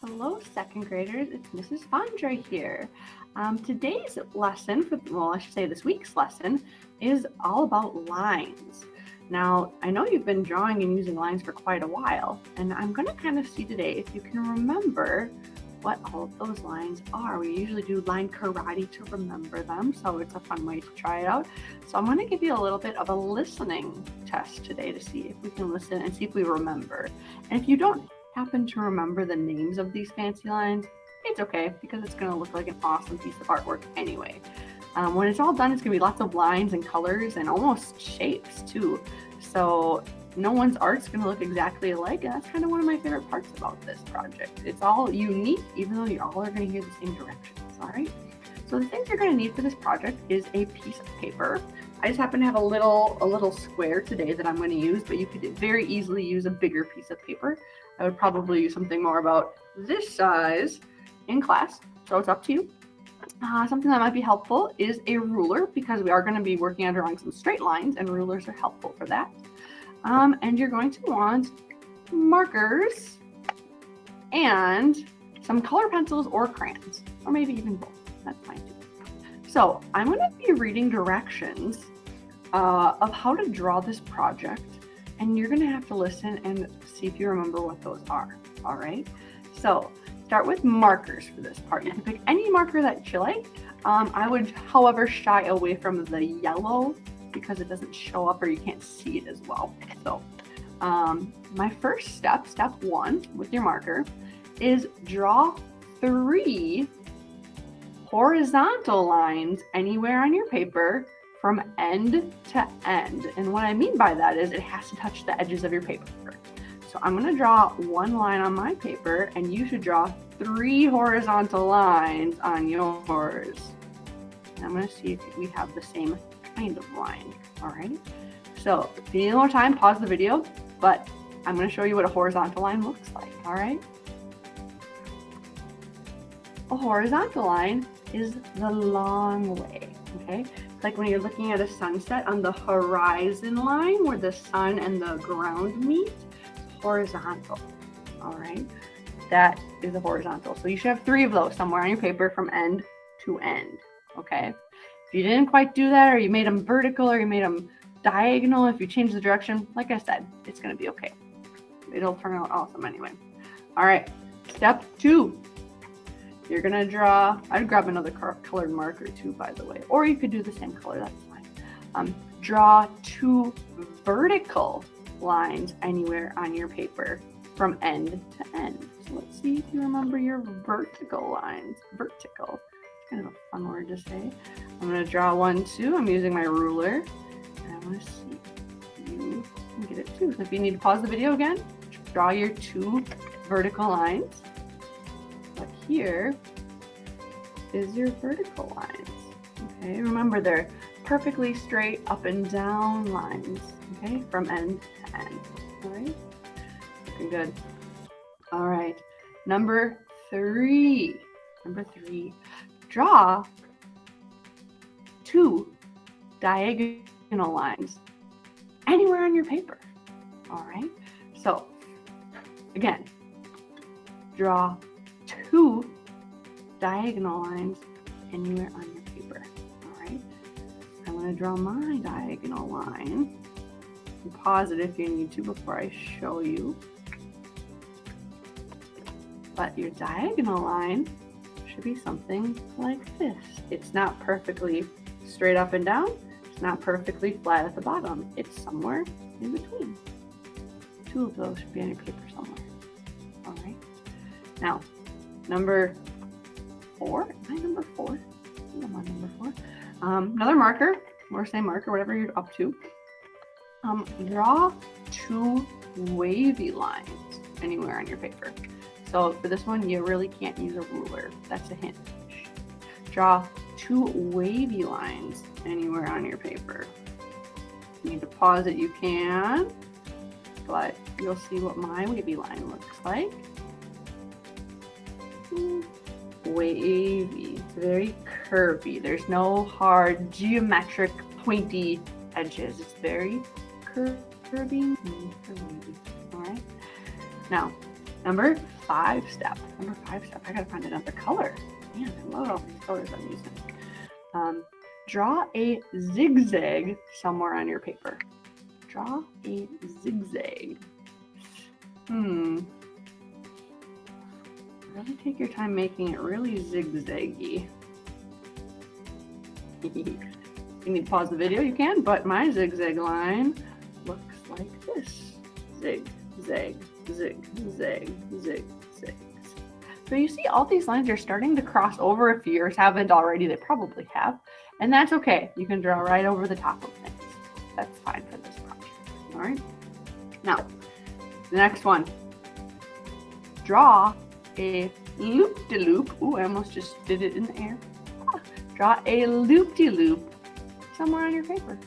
Hello, second graders. It's Mrs. Fondra here. Today's lesson, I should say this week's lesson, is all about lines. Now, I know you've been drawing and using lines for quite a while, and I'm going to kind of see today if you can remember what all of those lines are. We usually do line karate to remember them, so it's a fun way to try it out. So I'm going to give you a little bit of a listening test today to see if we can listen and see if we remember. And if you don't happen to remember the names of these fancy lines, it's okay, because it's going to look like an awesome piece of artwork anyway. When it's all done, it's going to be lots of lines and colors and almost shapes too. So no one's art's going to look exactly alike, and that's kind of one of my favorite parts about this project. It's all unique, even though you all are going to hear the same directions. All right. So the things you're going to need for this project is a piece of paper. I just happen to have a little square today that I'm going to use, but you could very easily use a bigger piece of paper. I would probably use something more about this size in class, so it's up to you. Something that might be helpful is a ruler, because we are going to be working on drawing some straight lines, and rulers are helpful for that. And you're going to want markers and some color pencils or crayons, or maybe even both. That's fine too. So I'm going to be reading directions of how to draw this project, and you're going to have to listen and see if you remember what those are. All right. So start with markers for this part. You can pick any marker that you like. I would, however, shy away from the yellow because it doesn't show up or you can't see it as well. So my first step, step one with your marker, is draw 3 horizontal lines anywhere on your paper from end to end. And what I mean by that is it has to touch the edges of your paper. So I'm going to draw 1 line on my paper, and you should draw 3 horizontal lines on yours. And I'm going to see if we have the same kind of line. All right. So if you need more time, pause the video, but I'm going to show you what a horizontal line looks like. All right. A horizontal line is the long way. Okay. It's like when you're looking at a sunset on the horizon line where the sun and the ground meet. Horizontal. All right. That is a horizontal. So you should have 3 of those somewhere on your paper from end to end. Okay. If you didn't quite do that, or you made them vertical, or you made them diagonal, if you change the direction, like I said, it's going to be okay. It'll turn out awesome anyway. All right. Step 2. You're going to draw, I'd grab another colored marker too, by the way, or you could do the same color. That's fine. Draw 2 vertical lines anywhere on your paper from end to end. So let's see if you remember your vertical lines. Vertical. It's kind of a fun word to say. I'm going to draw 1 too. I'm using my ruler, and I want to see if you can get it too. So if you need to pause the video again, draw your 2 vertical lines. But here is your vertical lines. Okay, remember they're perfectly straight up and down lines. Okay, from end to end. All right, looking good. All right, number 3. Draw 2 diagonal lines anywhere on your paper. All right, so again, draw 2 diagonal lines anywhere on your paper. All right, I'm going to draw my diagonal line. Pause it if you need to before I show you. But your diagonal line should be something like this. It's not perfectly straight up and down. It's not perfectly flat at the bottom. It's somewhere in between. 2 of those should be on your paper somewhere. All right. Now, number 4. Am I number 4? I think I'm on number 4. Another marker, or same marker, whatever you're up to. Draw 2 wavy lines anywhere on your paper. So for this one, you really can't use a ruler. That's a hint. Draw 2 wavy lines anywhere on your paper. If you need to pause it, you can, but you'll see what my wavy line looks like. Wavy. It's very curvy. There's no hard geometric pointy edges. It's very curvy. All right. Now, number 5 step. Number 5 step. I gotta find another color. Man, I love all these colors I'm using. Draw a zigzag somewhere on your paper. Draw a zigzag. Really take your time making it really zigzaggy. If you need to pause the video, you can, but my zigzag line looks like this. Zig, zag, zig, zag, zig, zag. So you see all these lines are starting to cross over. If yours haven't already, they probably have. And that's okay. You can draw right over the top of things. That's fine for this project. All right. Now, the next one. Draw a loop-de-loop. Ooh, I almost just did it in the air. Draw a loop-de-loop somewhere on your paper.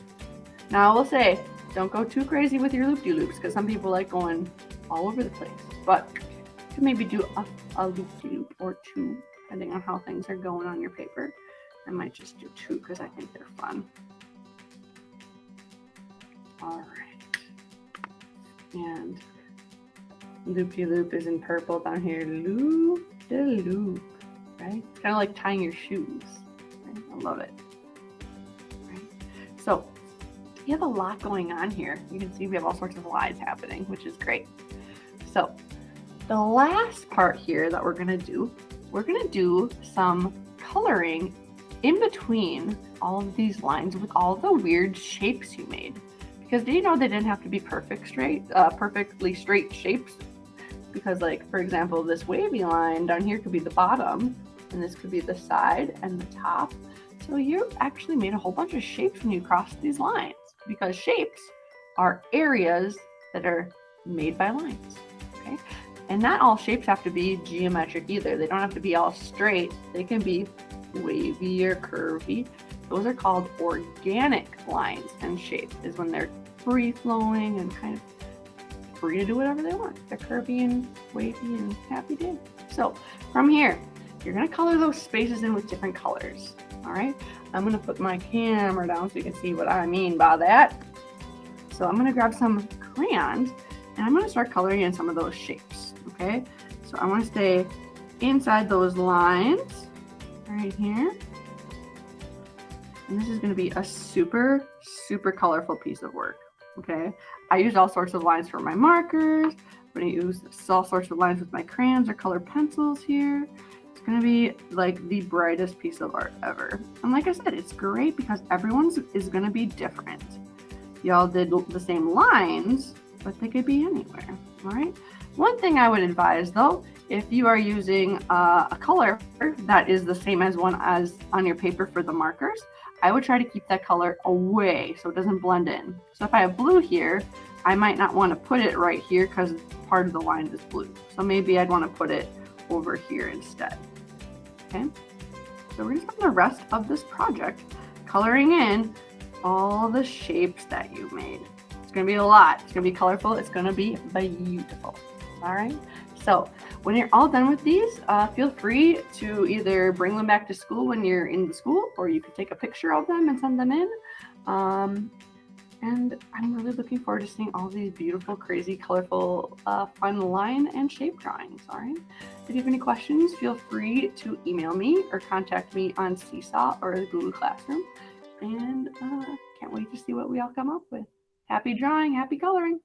Now I will say, don't go too crazy with your loop-de-loops because some people like going all over the place. But you can maybe do a loop-de-loop or 2, depending on how things are going on your paper. I might just do 2 because I think they're fun. All right. And loop-de-loop is in purple down here. Loop-de-loop, right? It's kind of like tying your shoes. Right? I love it. Right? So we have a lot going on here. You can see we have all sorts of lines happening, which is great. So the last part here that we're going to do some coloring in between all of these lines with all the weird shapes you made. Because did you know they didn't have to be perfectly straight shapes? Because like, for example, this wavy line down here could be the bottom, and this could be the side and the top. So you actually made a whole bunch of shapes when you crossed these lines, because shapes are areas that are made by lines, okay? And not all shapes have to be geometric either. They don't have to be all straight. They can be wavy or curvy. Those are called organic lines, and shapes is when they're free flowing and kind of free to do whatever they want. They're curvy and wavy and happy day. So from here, you're gonna color those spaces in with different colors. All right, I'm gonna put my camera down so you can see what I mean by that. So I'm gonna grab some crayons and I'm gonna start coloring in some of those shapes, okay? So I wanna stay inside those lines right here. And this is gonna be a super, super colorful piece of work, okay? I used all sorts of lines for my markers. I'm gonna use all sorts of lines with my crayons or colored pencils here. It's gonna be like the brightest piece of art ever. And like I said, it's great because everyone's is gonna be different. Y'all did the same lines, but they could be anywhere, all right? One thing I would advise though, if you are using a color that is the same as one as on your paper for the markers, I would try to keep that color away so it doesn't blend in. So if I have blue here, I might not want to put it right here because part of the line is blue. So maybe I'd want to put it over here instead. Okay, so we're going to spend the rest of this project coloring in all the shapes that you made. It's going to be a lot. It's going to be colorful. It's going to be beautiful. All right. So when you're all done with these, feel free to either bring them back to school when you're in the school, or you can take a picture of them and send them in. And I'm really looking forward to seeing all these beautiful, crazy, colorful, fun line and shape drawings. All right. If you have any questions, feel free to email me or contact me on Seesaw or the Google Classroom. And can't wait to see what we all come up with. Happy drawing, happy coloring.